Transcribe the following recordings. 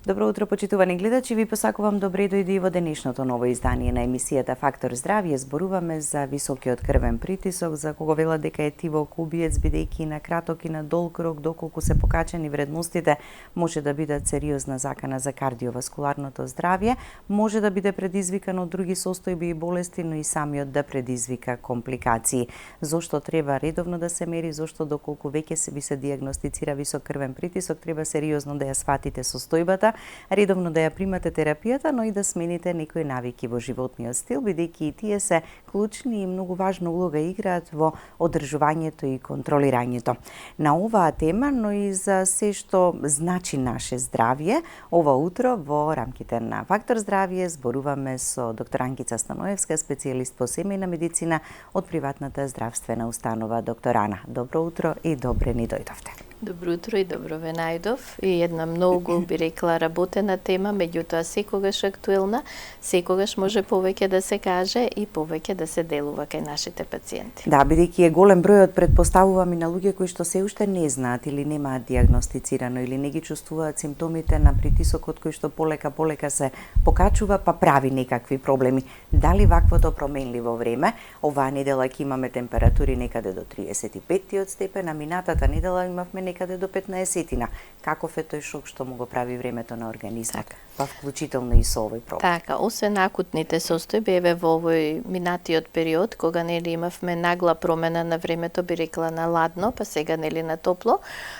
Добро утро, почитувани гледачи, ви посакувам добре дојди во денешното ново издание на емисијата Фактор здравје. Зборуваме за високиот крвен притисок, за кого велат дека е тивок убиец, бидејќи на краток и на долг рок, доколку се покачени вредностите, може да бидат сериозна закана за кардиоваскуларното здравје, може да биде предизвикан од други состојби и болести, но и самиот да предизвика компликации. Зошто треба редовно да се мери, зошто доколку веќе се диагностицира висок крвен притисок, треба сериозно да ја сватите состојбата, редовно да ја примате терапијата, но и да смените некои навики во животниот стил, бидејќи и тие се клучни и многу важна улога играат во одржувањето и контролирањето. На оваа тема, но и за се што значи наше здравје, ова утро во рамките на Фактор здравје зборуваме со доктор Анкица Станоевска, специјалист по семејна медицина од приватната здравствена установа Доктор Ана. Добро утро и добре ни дојдовте. Добро утро и добро ве најдов. И една многу, би рекла, работена тема, меѓутоа секогаш актуелна, секогаш може повеќе да се каже и повеќе да се делува кај нашите пациенти. Да, бидејќи е голем бројот, предпоставувам, и на луѓе кои што се уште не знаат или немаат диагностицирано или не ги чувствуваат симптомите на притисокот кој што полека се покачува, па прави некакви проблеми. Дали ваквото променливо време? Оваа недела ќе имаме температури некаде до 35 степен, а минатата недела имавме некаде до 15-тина. Каков е тој шок што му го прави времето на организмот? Па вклучително и со овој проблем. Така, освен акутните состојби, еве во овој минатиот период, кога нели имавме нагла промена на времето, би рекла на ладно, па сега нели на топло,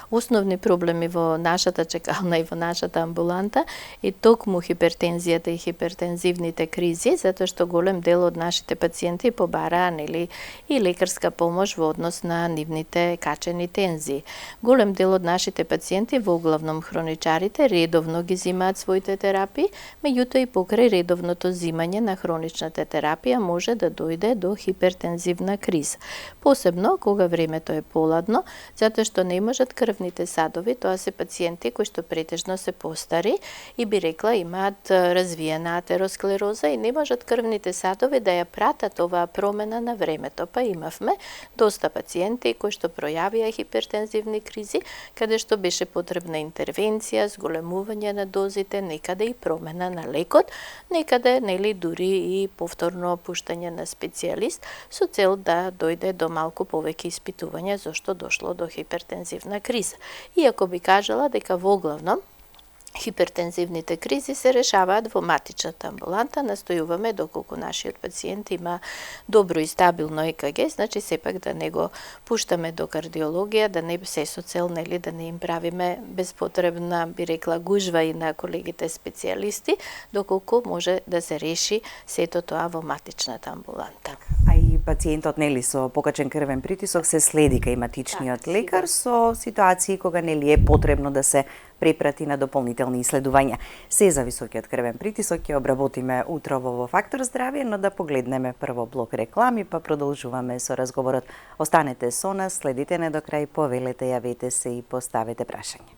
основни проблеми во нашата чекална и во нашата амбуланта и токму хипертензијата и хипертензивните кризи, затоа што голем дел од нашите пациенти побараа нели и лекарска помош во однос на нивните качени тензии. Голем дел од нашите пациенти, во главном хроничарите, редовно ги зимаат своите терапии, меѓутоа и покрај редовното зимање на хроничната терапија може да дојде до хипертензивна криза. Посебно кога времето е поладно, затоа што не можат крвните садови, тоа се пациенти кои што претежно се постари и би рекла имаат развиена атеросклероза и не можат крвните садови да ја пратат оваа промена на времето. Па имавме доста пациенти кои што пројавија хипертензивни кризи, каде што беше потребна интервенција, зголемување на дозите, некаде и промена на лекот, некаде нели дури и повторно пуштање на специјалист со цел да дојде до малку повеќе испитување зошто дошло до хипертензивна криза. Иако би кажала дека во главном хипертензивните кризи се решаваат во матичната амбуланта, настојуваме доколку нашиот пациент има добро и стабилно ЕКГ, значи сепак да не го пуштаме до кардиологија, да не се со цел нели да не им правиме безпотребна, би рекла, гужва и на колегите специјалисти, доколку може да се реши сето тоа во матичната амбуланта. А и пациентот нели со покачен крвен притисок се следи кај матичниот лекар со ситуации кога нели е потребно да се препрати на дополнителни исследувања. Се за високиот крвен притисок ќе обработиме утрово во Фактор здравје, но да погледнеме прво блок реклами, па продолжуваме со разговорот. Останете со нас, следите не до крај, повелете, јавете се и поставете прашање.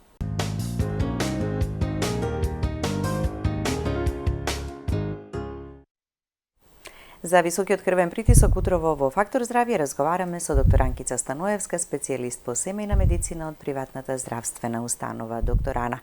За високиот крвен притисок утрово во Фактор здравје разговараме со доктор Анкица Станоевска, специјалист по семејна медицина од приватната здравствена установа Доктор Ана.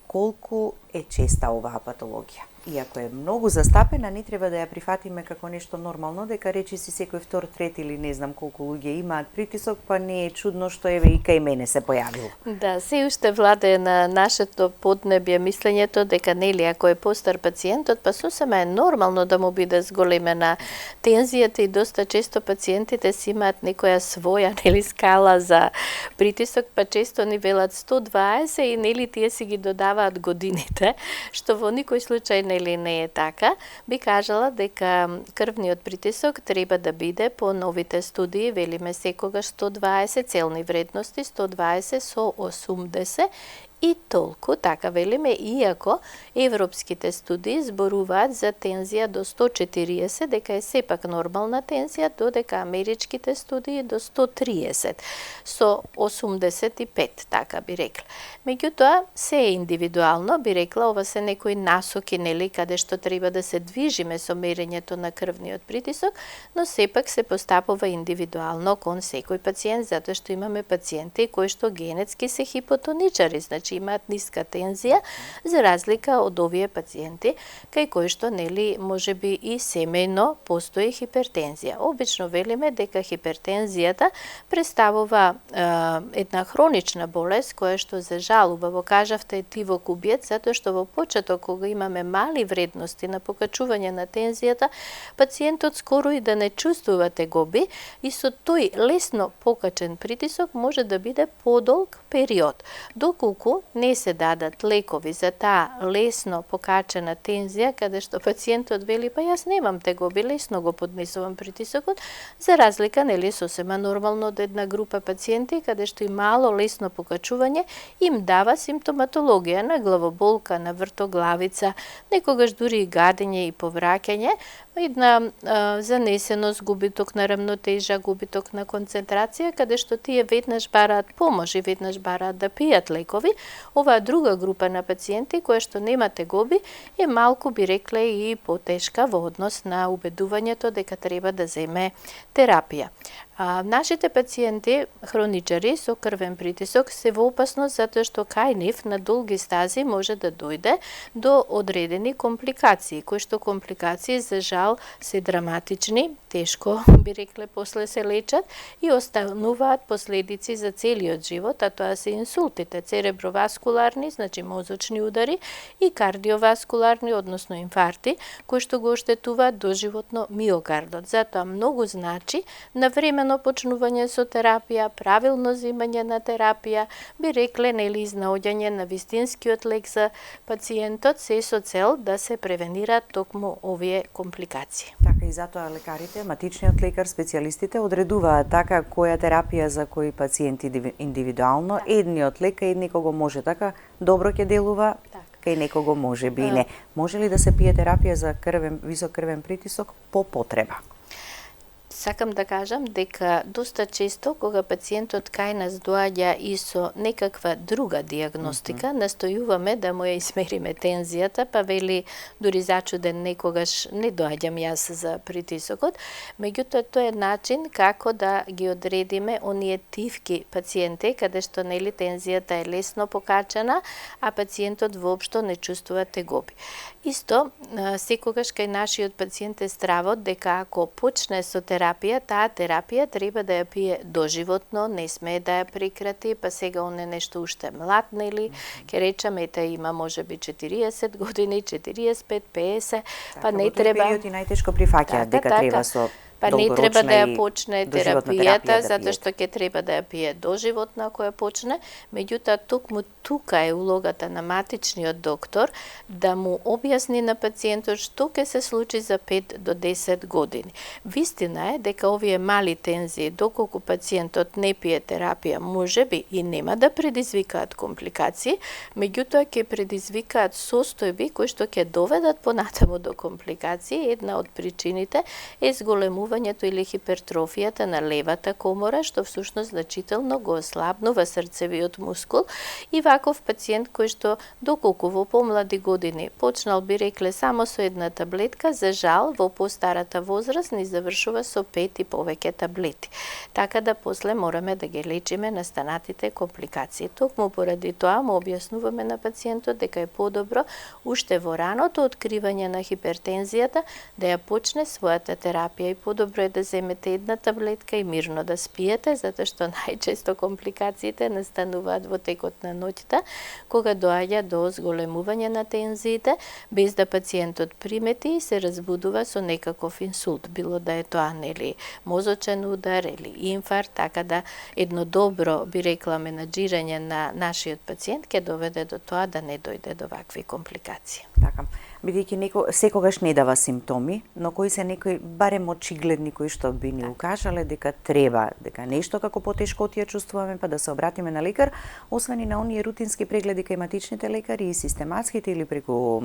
Колку е честа оваа патологија? Иако е многу застапена, не треба да ја прифатиме како нешто нормално, дека речиси секој втор, трет или не знам колку луѓе имаат притисок, па не е чудно што еве и кај мене се појавило. Да, се уште владее на нашето поднебје мислењето дека нели ако е постар пациентот, па сосема е нормално да му биде зголемена тензијата и доста често пациентите си имаат некоја своја нели скала за притисок, па често ни велат 120 и нели тие си ги додаваат годините, што во никој случај или не е така, би кажала дека крвниот притисок треба да биде по новите студии, велиме секогаш 120 целни вредности, 120 со 80 и толку, така велиме, иако европските студии зборуваат за тензија до 140, дека е сепак нормална тензија, додека америчките студии до 130, со 85, така би рекла. Меѓутоа, се е индивидуално, би рекла, ова се некои насоки, нели, каде што треба да се движиме со мерењето на крвниот притисок, но сепак се постапува индивидуално кон секој пациент, затоа што имаме пациенти кои што генетски се хипотоничари, значи значи имаат ниска тензија, за разлика од овие пациенти кај кои што нели можеби и семејно постои хипертензија. Обично велиме дека хипертензијата представува една хронична болест која што за жал, убаво кажавте, е тивокубиец, затоа што во почеток кога имаме мали вредности на покачување на тензијата, пациентот скоро и да не чувствува тегоби и со тој лесно покачен притисок може да биде подолг период. Доколку не се дадат лекови за таа лесно покачена тензија, каде што пациентот вели па јас немам тегоби, лесно го поднесувам притисокот, за разлика нели сосема нормално од една група пациенти каде што и мало лесно покачување им дава симптоматологија на главоболка, на вртоглавица, некогаш дури и гадење и повраќање, една занесеност, губиток на рамнотежа, губиток на концентрација, каде што тие веднаш бараат помош и веднаш бараат да пијат лекови. Оваа друга група на пациенти која што нема тегоби е малку би рекле и потешка во однос на убедувањето дека треба да земе терапија. Нашите пациенти, хроничари со крвен притисок, се во опасност затоа што кај нив на долги стази може да дојде до одредени компликации, кои што компликации за жал се драматични, тешко би рекле после се лечат и остануваат последици за целиот живот, а тоа се инсултите, цереброваскуларни, значи мозочни удари, и кардиоваскуларни, односно инфаркти, кои што го оштетуваат доживотно миокардот. Затоа многу значи навремено почнување со терапија, правилно земање на терапија, би рекле нели изнаоѓање на вистинскиот лек за пациентот, се со цел да се превенираат токму овие компликации. Така и затоа лекарите, матичниот лекар, специјалистите одредуваат така која терапија за кој пациент индивидуално, едниот лекар и некого може така добро ќе делува, кај некого може би не. Може ли да се пие терапија за висок крвен притисок по потреба? Сакам да кажам дека доста често кога пациентот кај нас доаѓа и со некаква друга диагностика, настојуваме да му ја измериме тензијата, па вели дури зачуден некогаш не доаѓам јас за притисокот, меѓутоа тоа е начин како да ги одредиме оние тивки пациенти каде што нели тензијата е лесно покачена, а пациентот воопшто не чувствува тегоби. Исто, секогаш кај нашиот пациент е стравот дека ако почне со терапија, таа терапија треба да ја пие доживотно, не смее да ја прекрати, па сега он е нешто уште млад, нели, ќе речеме, ета има можеби 40 години, 45, 50, па не треба... Во тој период и најтешко прифаќаат дека треба со па не треба да ја почне терапијата, да затоа што ќе треба да ја пие доживотно ако ја почне, меѓутоа токму тука е улогата на матичниот доктор да му објасни на пациентот што ќе се случи за 5 до 10 години. Вистина е дека овие мали тензии, доколку пациентот не пие терапија, можеби и нема да предизвикаат компликации, меѓутоа ќе предизвикаат состојби кои што ќе доведат понатаму до компликации. Една од причините е зголемувањето или хипертрофијата на левата комора, што всушност значително го ослабнува срцевиот мускул, и ваков пациент кој што доколку во помлади години почнал би рекле само со една таблетка, за жал во постарата возраст ни завршува со 5 и повеќе таблети. Така да после мораме да ги лечиме настанатите компликации. Токму поради тоа му објаснуваме на пациентот дека е подобро уште во раното откривање на хипертензијата да ја почне својата терапија, и подобро е да земете една таблетка и мирно да спиете, затоа што најчесто компликациите настануваат во текот на ноќта, кога доаѓа до зголемување на тензиите, без да пациентот примети и се разбудува со некаков инсулт, било да е тоа нели мозочен удар или инфаркт, така да едно добро, би рекла, менаџирање на нашиот пациент ќе доведе до тоа да не дојде до вакви компликации. Така. Бидејќи секогаш не дава симптоми, но кои се некои барем очигледни кои што би ни укажале дека треба, дека нешто како потешко ја чувствуваме, па да се обратиме на лекар, освен и на оние рутински прегледи кај матичните лекари и систематските или преку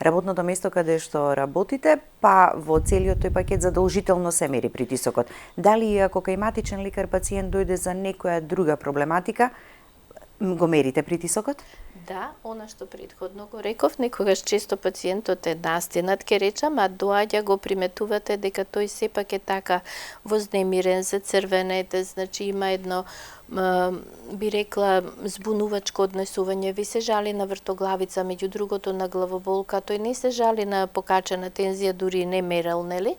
работното место каде што работите, па во целиот тој пакет задолжително се мери притисокот. Дали ако кај матичен лекар пациент дојде за некоја друга проблематика, го мерите притисокот? Да, она што претходно го реков, некогаш често пациентот е настинат, ке речам, а доаѓа го приметувате дека тој сепак е така вознемирен, зацрвенет, значи има едно би рекла збунувачко однесување, ви се жали на вртоглавица, меѓу другото на главоболка, тој не се жали на покачена тензија, дури не мерал, нели?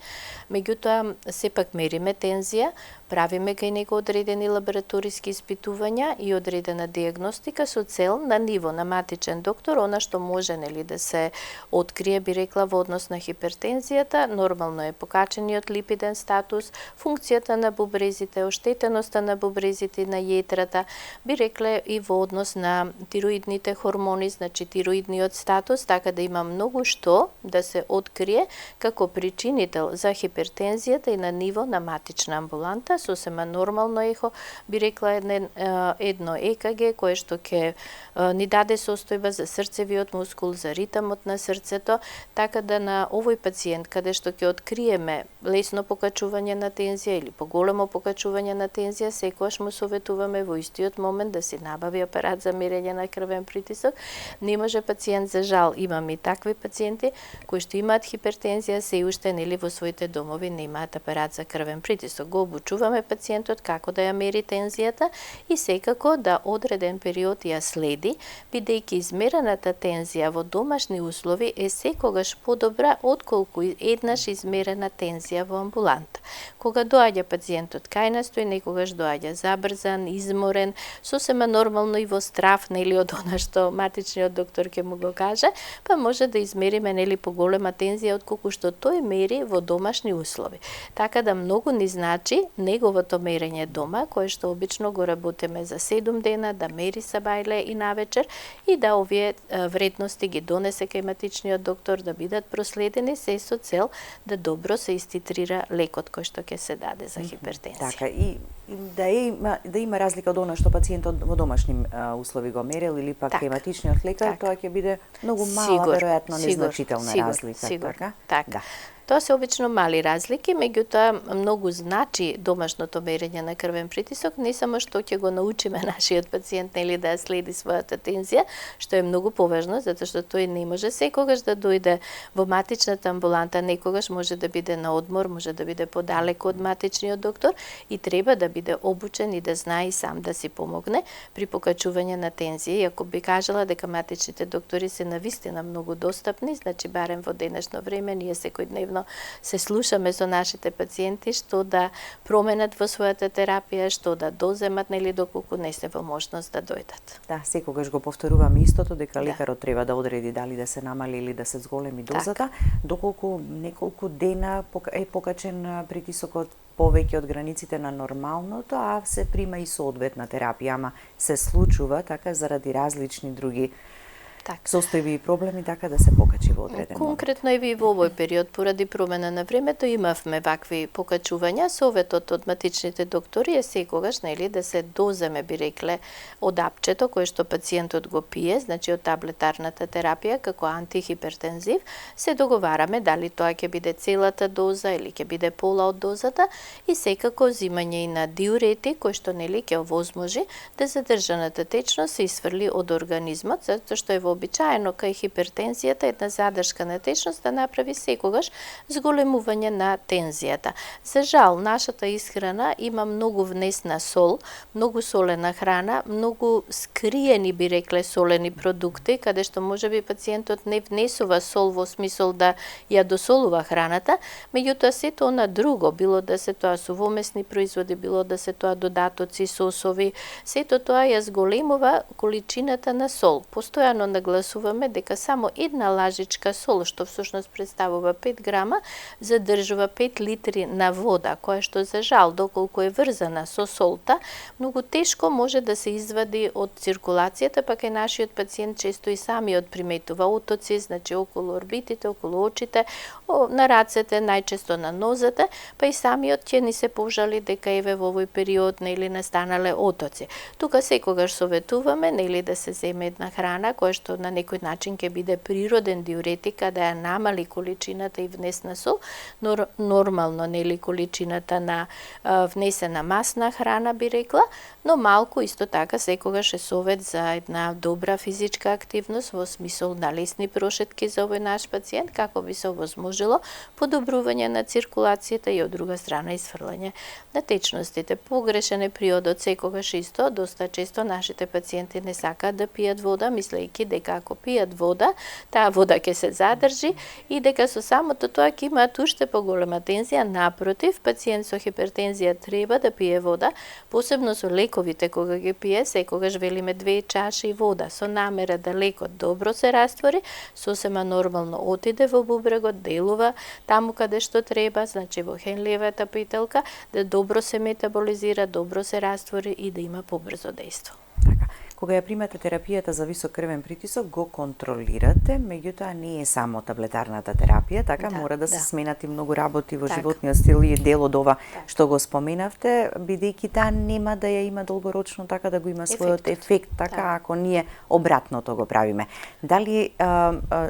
Меѓутоа, сепак мериме тензија, правиме кај него одредени лабораториски испитувања и одредена диагностика со цел на ниво на матичен доктор, она што може нели да се открие, би рекла, во однос на хипертензијата, нормално е покачениот липиден статус, функцијата на бубрезите, оштетеноста на бубрезите на јетрата, би рекле и во однос на тироидните хормони, значи тироидниот статус, така да има многу што да се открие како причинител за хипертензијата и на ниво на матична амбуланта, сосема нормално ехо, би рекла едно ЕКГ кое што ќе ни даде состојба за срцевиот мускул, за ритамот на срцето, така да на овој пациент каде што ќе откриеме лесно покачување на тензија или поголемо покачување на тензија, секогаш му советуваме во истиот момент да си набави апарат за мерење на крвен притисок. Не може пациент, за жал, имаме и такви пациенти кои што имаат хипертензија, се уште нели во своите домови не имаат апарат за крвен притисок. Го обучуваме пациентот како да ја мери тензијата и секако да одреден период ја следи, бидејќи измерената тензија во домашни услови е секогаш подобра отколку еднаш измерена тензија во амбуланта. Кога доаѓа пациентот кај нас, тој некогаш доаѓа забрзан, изморен, сосема нормално и во страв, нели, од она што матичниот доктор ќе му го каже, па може да измериме нели поголема тензија отколку што тој мери во домашни услови. Така да многу ни значи неговото мерење дома, кое што обично го работиме за 7 дена, да мери сабајле и навечер и да овие вредности ги донесе кај матичниот доктор, да бидат проследени, се со цел да добро се иститрира лекот кој што ќе се даде за хипертензија. Така, и да има разлика од она што пациентот во домашни услови го мерил или пак кај матичниот лекар, тоа ќе биде многу мала, веројатно незначителна разлика, така? Така. Да. Тоа се обично мали разлики, меѓутоа многу значи домашното мерење на крвен притисок, не само што ќе го научиме нашиот пациент нели да следи својата тензија, што е многу поважно, затоа што тој не може секогаш да дојде во матичната амбуланта, некогаш може да биде на одмор, може да биде подалеку од матичниот доктор и треба да биде обучен и да знае и сам да си помогне при покачување на тензија. Иако би кажала дека матичните доктори се навистина многу достапни, значи барем во денешно време ние секојдневно се слушаме со нашите пациенти што да променат во својата терапија, што да доземат нели доколку не се во можност да дојдат. Да, секогаш го повторуваме истото дека лекарот треба да одреди дали да се намали или да се зголеми дозата, доколку неколку дена е покачен притисокот повеќе од границите на нормалното, а се прима и соодветна терапија, ама се случува така заради различни други состојби и проблеми, така да се покачи во одреден момент. Конкретно и ви во овој период, поради промена на времето, имавме вакви покачувања. Советот од матичните доктори е секогаш нели да се доземе, би рекле, од апчето кое што пациентот го пие, значи од таблетарната терапија како антихипертензив, се договараме дали тоа ќе биде целата доза или ќе биде пола од дозата и секако земање и на диурети кој што нели ќе овозможи да задржаната течност се исфрли од организмот, затоа што е вообичаено кај хипертензијата една задршка на течност да направи секогаш зголемување на тензијата. За жал, нашата исхрана има многу внесна сол, многу солена храна, многу скриени, би рекле, солени продукти, каде што можеби пациентот не внесува сол во смисол да ја досолува храната, меѓутоа сето она друго, било да се тоа сувомесни производи, било да се тоа додатоци, сосови, сето тоа ја зголемува количината на сол. Постојано нагласуваме дека само една лажичка сол, што всушност представува 5 грама, задржува 5 литри на вода, која што за жал, доколку е врзана со солта, многу тешко може да се извади од циркулацијата, па кај нашиот пациент често и самиот приметува отоци, значи околу орбитите, околу очите, на рацете, најчесто на нозете, па и самиот ќе ни се пожали дека еве во овој период нели настанале отоци. Тука секогаш советуваме нели да се земе една храна која што што на некој начин ќе биде природен диуретик, да ја намали количината и внесна сол, но нормално нели количината на внесена масна храна би рекла, но малку исто така секогаш е совет за една добра физичка активност во смисол на лесни прошетки за овој наш пациент, како би се овозможило подобрување на циркулацијата и од друга страна исфрлање на течностите. Погрешен е приодот секогаш исто, доста често нашите пациенти не сакаат да пијат вода, мислејќи дека ако пијат вода, таа вода ќе се задржи и дека со самото тоа ќе имаат уште поголема тензија. Напротив, пациент со хипертензија треба да пие вода, посебно со лековите кога ги пие, секогаш велиме 2 чаши вода, со намера да лекот добро се раствори, сосема нормално отиде во бубрегот, делува таму каде што треба, значи во Хенлиевата петелка, да добро се метаболизира, добро се раствори и да има побрзо дејство. Така, кога ја примате терапијата за висок крвен притисок, го контролирате, меѓутоа не е само таблетарната терапија, така мора да се сменат и многу работи во животниот стил и дел од ова што го споменавте, бидејќи таа нема да ја има долгорочно така да го има својот ефект, така ако ние обратното го правиме. Дали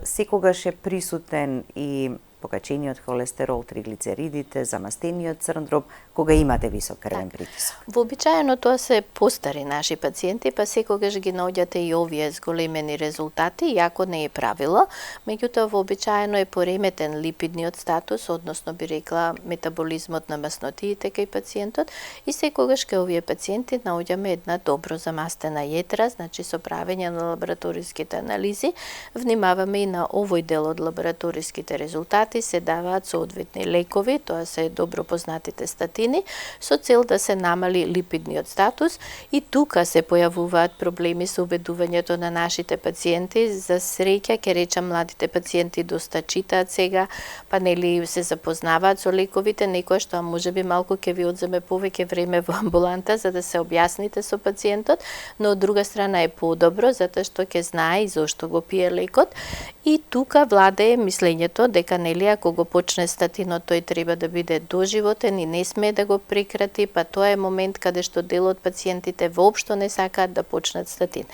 секогаш е присутен и покачениот холестерол, триглицеридите, замастениот црн дроб, кога имате висок крвен притисок? Вообичаено тоа се постари наши пациенти, па секогаш ги наоѓате и овие зголемени резултати, иако не е правило, меѓутоа вообичаено е пореметен липидниот статус, односно би рекла метаболизмот на маснотиите кај пациентот, и секогаш кај овие пациенти наоѓаме една добро замастена јетра, значи со правење на лабораториските анализи, внимаваме и на овој дел од лабораториските резултати, се даваат соодветни лекови, тоа се добро познатите статини, со цел да се намали липидниот статус, и тука се појавуваат проблеми со убедувањето на нашите пациенти. За среќа, ќе речам, младите пациенти доста читаат сега, па нели се запознаваат со лековите, некоја што можеби малку ќе ви одземе повеќе време во амбуланта за да се објасните со пациентот, но од друга страна е подобро затоа што ќе знае и зошто го пие лекот. И тука владее мислењето дека нели ако го почне статинот, тој треба да биде доживотен и не смее да го прекрати, па тоа е момент каде што дел од пациентите воопшто не сакаат да почнат статин.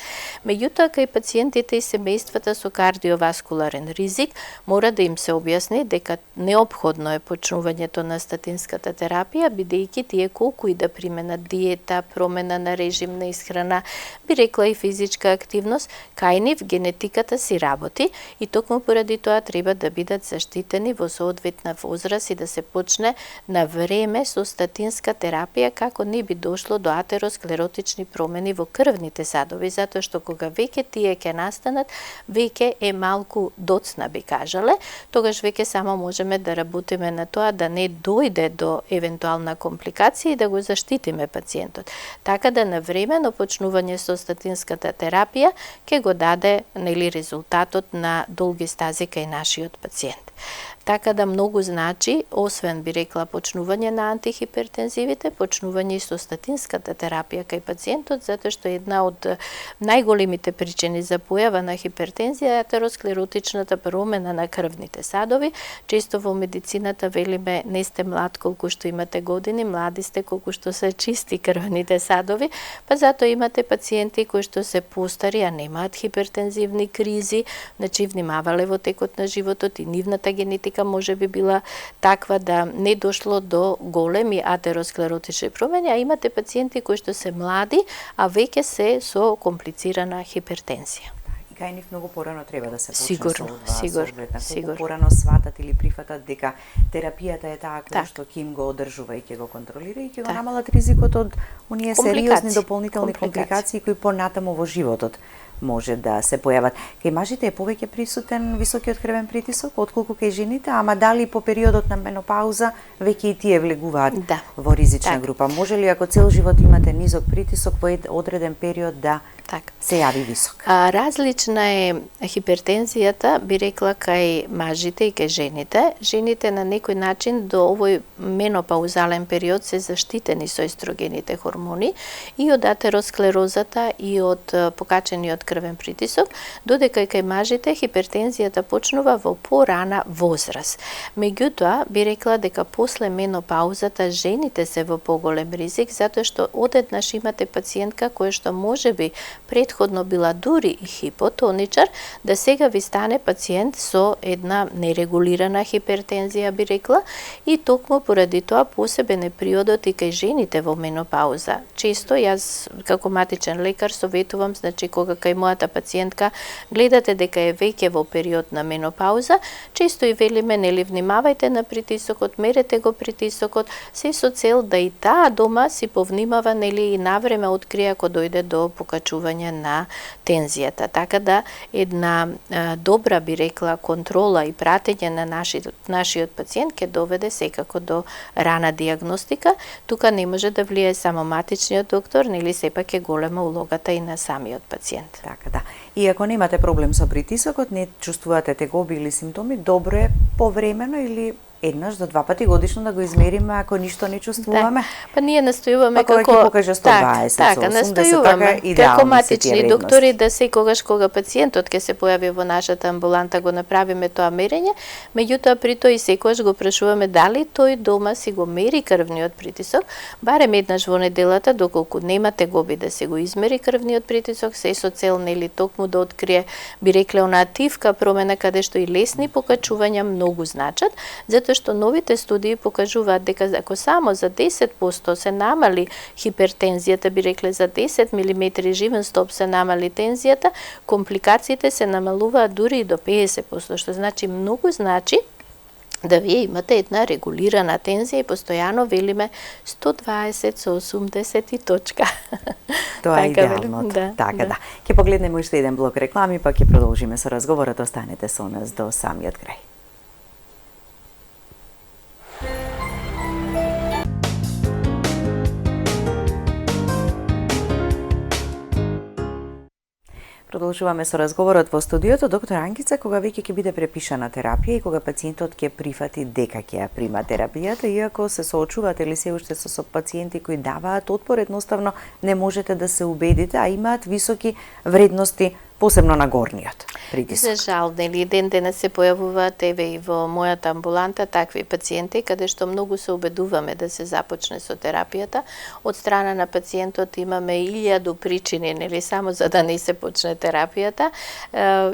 Меѓутоа, кај пациентите и семејствата со кардиоваскуларен ризик, мора да им се објасни дека неопходно е почнувањето на статинската терапија, бидејќи тие колку и да применат диета, промена на режим на исхрана, би рекла и физичка активност, кај нив генетиката си работи и токму поради тоа треба да бидат заштитени во соодветна возраст и да се почне на време со статинска терапија како не би дошло до атеросклеротични промени во крвните садови, затоа што кога веќе тие ќе настанат, веќе е малку доцна би кажале, тогаш веќе само можеме да работиме на тоа да не дојде до евентуална компликација и да го заштитиме пациентот. Така да на времено почнување со статинската терапија ќе го даде нели резултатот на долги стази кај нашиот пациент. Така да многу значи, освен би рекла почнување на антихипертензивите, почнување и со статинската терапија кај пациентот, затоа што една од најголемите причини за појава на хипертензија е атеросклеротичната промена на крвните садови. Често во медицината велиме не сте млад колку што имате години, млади сте колку што се чисти крвните садови, па затоа имате пациенти кои што се постари, а немаат хипертензивни кризи, значи внимавале во текот на животот и нивната генетика може би била таква да не дошло до големи атеросклеротични промени, а имате пациенти кои што се млади, а веќе се со комплицирана хипертензија. И кај нив многу порано треба да се почне Сигурно. Колку порано сватат или прифатат дека терапијата е таа која што ќе им го одржува и ќе го контролира и ќе го намалат ризикот од оние сериозни дополнителни компликации кои понатаму во животот може да се појават. Кај мажите е повеќе присутен високиот крвен притисок отколку кај жените, ама дали по периодот на менопауза веќе и тие влегуваат во ризична група? Може ли ако цел живот имате низок притисок во одреден период да се јави висок? Различна е хипертензијата, би рекла, кај мажите и кај жените. Жените на некој начин до овој менопаузален период се заштитени со естрогените хормони и од атеросклерозата и од покачениот крвен притисок, додека и кај мажите хипертензијата почнува во порана возраст. Меѓутоа, би рекла дека после менопаузата жените се во поголем ризик, затоа што одеднаш имате пациентка која што можеби претходно била дури и хипотоничар, да сега ви стане пациент со една нерегулирана хипертензија, би рекла, и токму поради тоа посебен е периодот и кај жените во менопауза. Често јас како матичен лекар советувам, значи кога кај мојата пациентка гледате дека е веќе во период на менопауза, често и велиме, нели, внимавајте на притисокот, мерете го притисокот, се со цел да и таа дома си повнимава, нели, и навреме открие ако дојде до покачување на тензијата. Така да една добра, би рекла, контрола и пратење на нашиот пациент ќе доведе секако до рана диагностика. Тука не може да влие само матичниот доктор, нели, сепак е голема улогата и на самиот пациент. Така да. И ако немате проблем со притисокот, не чувствувате тегоби или симптоми, добро е повремено или еднаш до 2 пати годишно да го измериме ако ништо не чувствуваме. Да. Па ние настојуваме како ќе покаже 120, така, настојуваме како матични доктори да секогаш кога пациентот ќе се појави во нашата амбуланта го направиме тоа мерење, меѓутоа при тоа и секогаш го прашуваме дали тој дома си го мери крвниот притисок, барем еднаш во неделата, доколку нема тегоби да се го измери крвниот притисок, се со цел, нели, токму да открие, би рекле, онаа тивка промена каде што и лесни покачувања многу значат, затоа што новите студии покажуваат дека ако само за 10% се намали хипертензијата, би рекле за 10 мм живен стоп се намали тензијата, компликациите се намалуваат дури и до 50%, што значи многу значи да вие имате една регулирана тензија и постојано велиме 120 со 80 и точка. Тоа е идеалното. Да, така да. Ќе погледнеме уште еден блок реклами, па ќе продолжиме со разговорот. Останете со нас до самиот крај. Продолжуваме со разговорот во студиото. Доктор Ангица, кога веќе ќе биде препишана терапија и кога пациентот ќе прифати дека ќе ја прима терапијата, иако се соочувате или се уште со пациенти кои даваат отпор, едноставно не можете да се убедите, а имаат високи вредности, посебно на горниот притисок. За жал, нели, ден денес се појавуваат еве и во мојата амбуланта такви пациенти каде што многу се убедуваме да се започне со терапијата. Од страна на пациентот имаме 1000 причини, нели, само за да не се почне терапијата.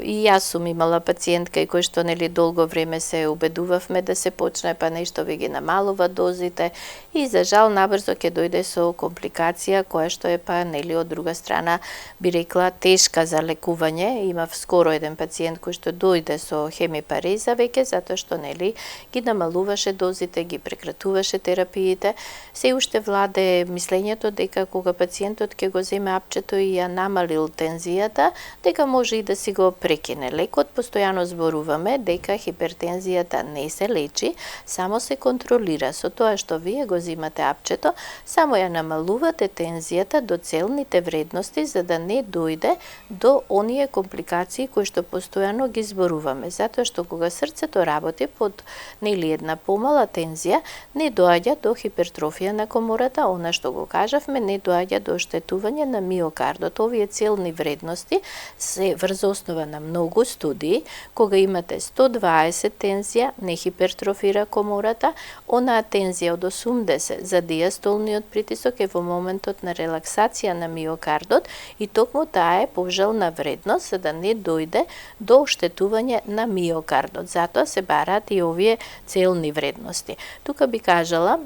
И јас сум имала пациентка и кој што, нели, долго време се убедувавме да се почне, па нешто ви ги намалува дозите и за жал набрзо ќе дојде со компликација која што е па, нели, од друга страна би рекла тешка за лекување. Имав скоро еден пациент кој што дојде со хемипареза веќе затоа што, нели, ги намалуваше дозите, ги прекратуваше терапиите. Се уште владе мислењето дека кога пациентот ќе го земе апчето и ја намалил тензијата, дека може и да си го прекине лекот. Постојано зборуваме дека хипертензијата не се лечи, само се контролира. Со тоа што вие го земате апчето, само ја намалувате тензијата до целните вредности за да не дојде до оние компликации кои што постојано ги зборуваме, затоа што кога срцето работи под, нели, една помала тензија, не доаѓа до хипертрофија на комората, она што го кажавме, не доаѓа до оштетување на миокардот. Овие целни вредности се врз основа на многу студии, кога имате 120 тензија, не хипертрофира комората, онаа тензија од 80 за диастолниот притисок е во моментот на релаксација на миокардот и токму таа е повжелна вредност за да не дојде до оштетување на миокардот. Затоа се бараат и овие целни вредности. Тука би кажала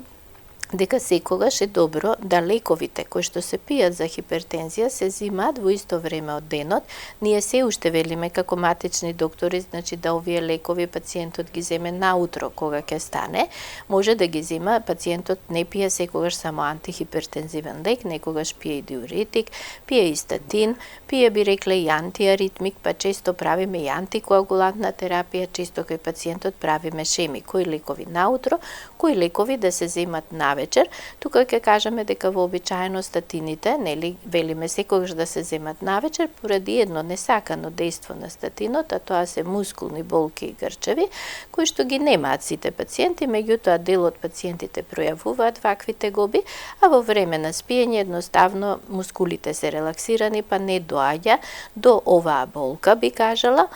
дека секогаш е добро да лековите кои што се пијат за хипертензија се зимаат во исто време од денот. Ние се уште велиме како матични доктори, значи да овие лекови пациентот ги земе наутро кога ќе стане. Може да ги зема, пациентот не пие секогаш само антихипертензивен лек, некогаш пие и диуретик, пие и статин, пие, би рекле, и антиаритмик, па често правиме и антикоагулантна терапија, често кај пациентот правиме шеми, кои лекови наутро, кои лекови да се земат навечер, навечер, тука ќе кажеме дека вообичаено статините, нели, велиме секогаш да се земат навечер поради едно несакано дејство на статинот, а тоа се мускулни болки и грчеви, кои што ги немаат сите пациенти, меѓутоа дел од пациентите пројавуваат вакви тегоби, а во време на спиење едноставно мускулите се релаксирани, па не доаѓа до оваа болка, би кажала,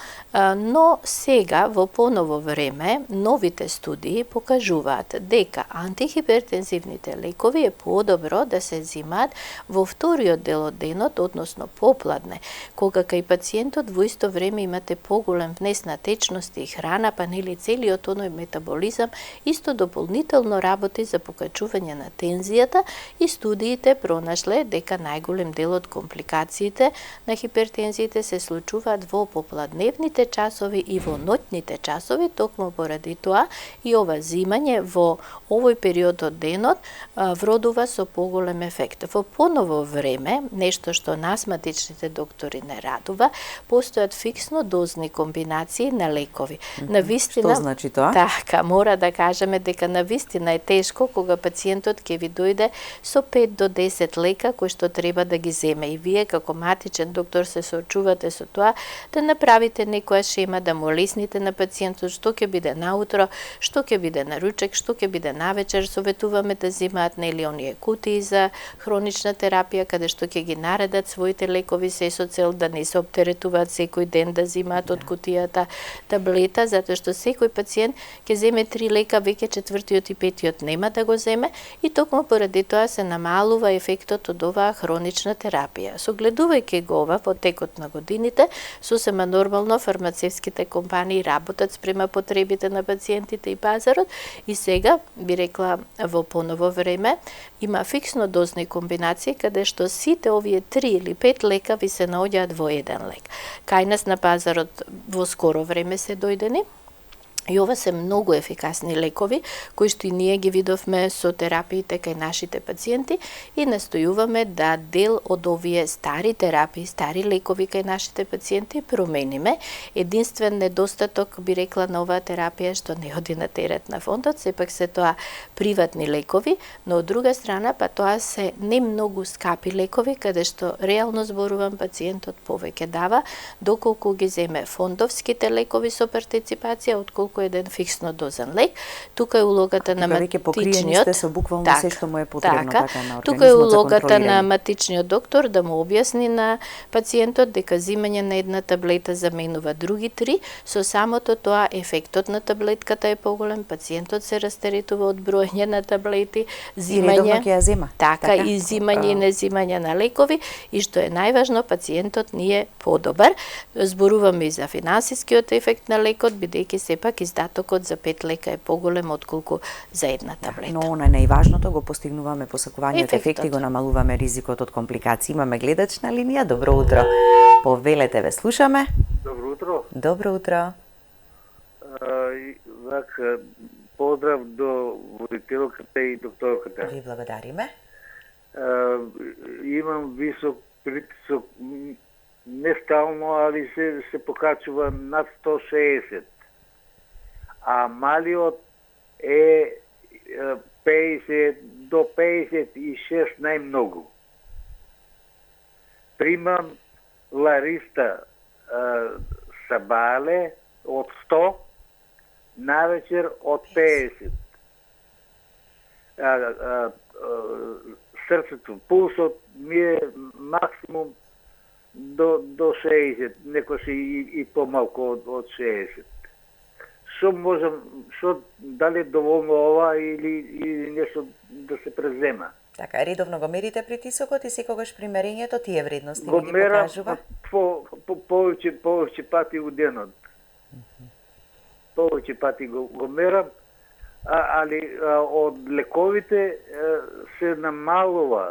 но сега во поново време новите студии покажуваат дека антихипертензивните лекови е подобро да се земаат во вториот дел од денот, односно попладне, кога кај пациентот во исто време имате поголем внес на течности и храна, па нели целиот оној метаболизам исто дополнително работи за покачување на тензијата и студиите пронашле дека најголем дел од компликациите на хипертензиите се случуваат во попладневните часови и во ноќните часови, токму поради тоа и ова зимање во овој период од денот вродува со поголем ефект. Во поново време, нешто што нас матичните доктори не радува, постојат фиксно дозни комбинации на лекови. Навистина, што значи тоа? Така, мора да кажеме дека навистина е тешко кога пациентот ќе ви дојде со 5 до 10 лека кои што треба да ги земе и вие како матичен доктор се соочувате со тоа да направите некоја шема, да му лесните на пациентот што ќе биде наутро, што ќе биде на ручек, што ќе биде навечер. Советуваме да земаат нели оние кутии за хронична терапија каде што ќе ги наредат своите лекови се со цел да не се оптеретуваат секој ден да земаат од кутијата таблета, затоа што секој пациент ќе земе 3 лека, веќе четвртиот и петиот нема да го земе и токму поради тоа се намалува ефектот од оваа хронична терапија. Согледувајќи го ова во текот на годините, сосема нормално фармацевските компании работат спрема потребите на пациентите и пазарот и сега, би рекла, во поново време, има фиксно дозни комбинации каде што сите овие 3 или 5 лека ви се наоѓаат во еден лек. Кај нас на пазарот во скоро време се дојдени, и ова се многу ефикасни лекови, кои што и ние ги видовме со терапиите кај нашите пациенти и настојуваме да дел од овие стари терапии, стари лекови кај нашите пациенти промениме. Единствен недостаток, би рекла, на оваа терапија што не оди на терет на фондот, сепак се тоа приватни лекови, но од друга страна, па тоа се не многу скапи лекови, каде што реално зборувам пациентот повеќе дава, доколку ги земе фондовските лекови со партиципација, отколку еден фиксно дозен лек. Тука е улогата на матичниот, сте со буквално се што му е потребно така на организмот. Тука е улогата на матичниот доктор да му објасни на пациентот дека земање на една таблета заменува други 3, со самото тоа ефектот на таблетката е поголем, пациентот се растеретува од броење на таблети, земање, ќе ја зема. Така, и земање и неземање на лекови, и што е најважно, пациентот ни е подобар. Зборуваме и за финансискиот ефект на лекот, бидејќи сепак издатокот за 5 лека е поголем отколку за една таблета. Но она најважното го постигнуваме посакуваниот ефект и го намалуваме ризикот од компликации. Имаме гледач на линија. Добро утро. Повелете, ве слушаме. Добро утро. Добро утро. Поздрав до водителката и докторката. Ви благодариме. Имам висок притисок, не стално, али се покачува над 160. А малиот е 50 до 56 најмногу. Примам Лариста Сабале од 100, навечер од 50. Срцето, пулсот ми е максимум до 60, некојаш и помалку од 60. Што дали доволно ова или нешто да се презема? Така, редовно го мерите притисокот и секогаш примерењето тие вредности го ви ги мерам покажува? повеќе пати у денот. Повеќе пати го мерам, али од лековите се намалува,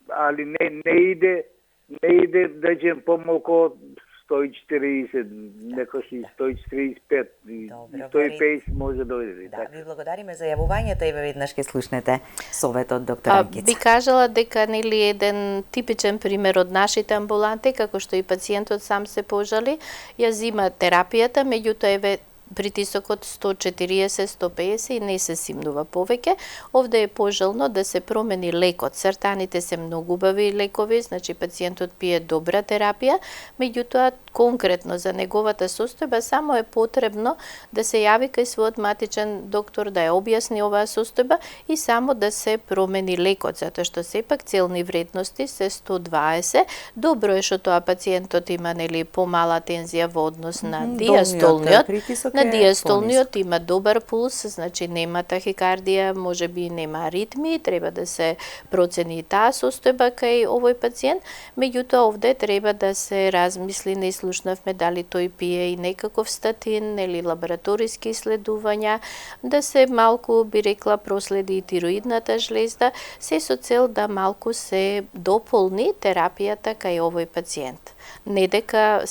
али не иде да џем помалку од 140, некојаш и 145, и 150 може да дојде. Да, ви благодариме за јавувањето и веднаш ќе слушнете советот доктор Анкица. Би кажала дека нели еден типичен пример од нашите амбуланти, како што и пациентот сам се пожали, ја зима терапијата, меѓутоа еве притисокот 140-150 и не се симнува повеќе. Овде е пожелно да се промени лекот. Сартаните се многу убави лекови, значи пациентот пие добра терапија, меѓутоа конкретно за неговата состојба само е потребно да се јави кај својот матичен доктор, да ја објасни оваа состојба и само да се промени лекот, затоа што сепак целни вредности се 120. Добро е што тоа пациентот има помала тензија во однос на диастолниот. На диастолниот има добар пулс, значи нема тахикардија, можеби нема аритми, треба да се процени таа состојба кај овој пациент. Меѓутоа овде треба да се размисли, не слушнавме дали тој пие и некаков статин или лабораториски исследувања, да се малку би рекла проследи и тироидната жлезда, се со цел да малку се дополни терапијата кај овој пациент. Не дека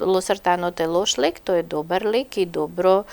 лосартанот е лош лек, тој е добар лек и добро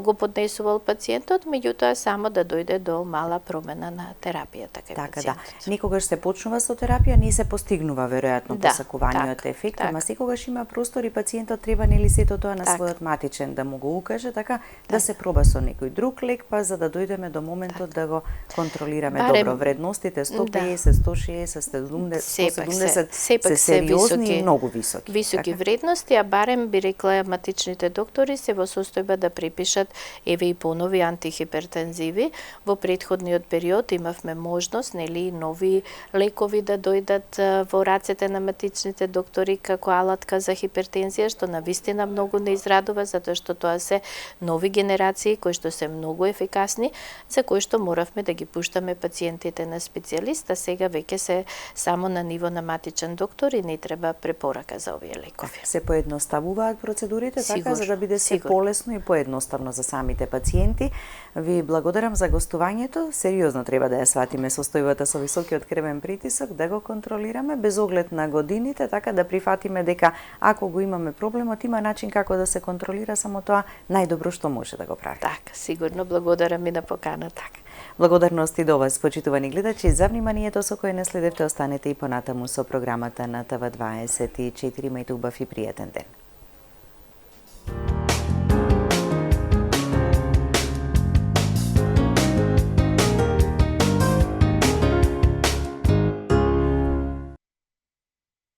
го поднесувал пациентот, меѓутоа само да дојде до мала промена на терапијата кај пациентот. Да. Никогаш се почнува со терапија, не се постигнува веројатно посакуваниот ефект, ама секогаш има простор и пациентот треба сето тоа на својот матичен да му го укаже, така да се проба со некој друг лек, па за да дојдеме до моментот да го контролираме добро. Вредностите 150, 160, 170 се сериозни и многу високи. Високи вредности, а барем би рекла матичните доктори се во состојба да припишат еве и понови антихипертензиви. Во претходниот период имавме можност, нови лекови да дојдат во рацете на матичните доктори како алатка за хипертензија, што навистина многу не израдува, затоа што тоа се нови генерации кои што се многу ефикасни, за кои што моравме да ги пуштаме пациентите на специјалист, а сега веќе се само на ниво на матичен доктор и не треба препорака за овие лекови. Се поедноставуваат процедурите, така за да биде се полесно и поедноставно за самите пациенти. Ви благодарам за гостувањето. Сериозно треба да ја сватиме состојбата со високиот крвен притисок, да го контролираме без оглед на годините, така да прифатиме дека ако го имаме проблемот, има начин како да се контролира, само тоа најдобро што може да го прави. Така, сигурно благодарам и на поканата. Благодарности до вас, почитувани гледачи, за вниманието со кое не следевте. Останете и понатаму со програмата на ТВ24. Имајте убав и пријатен ден.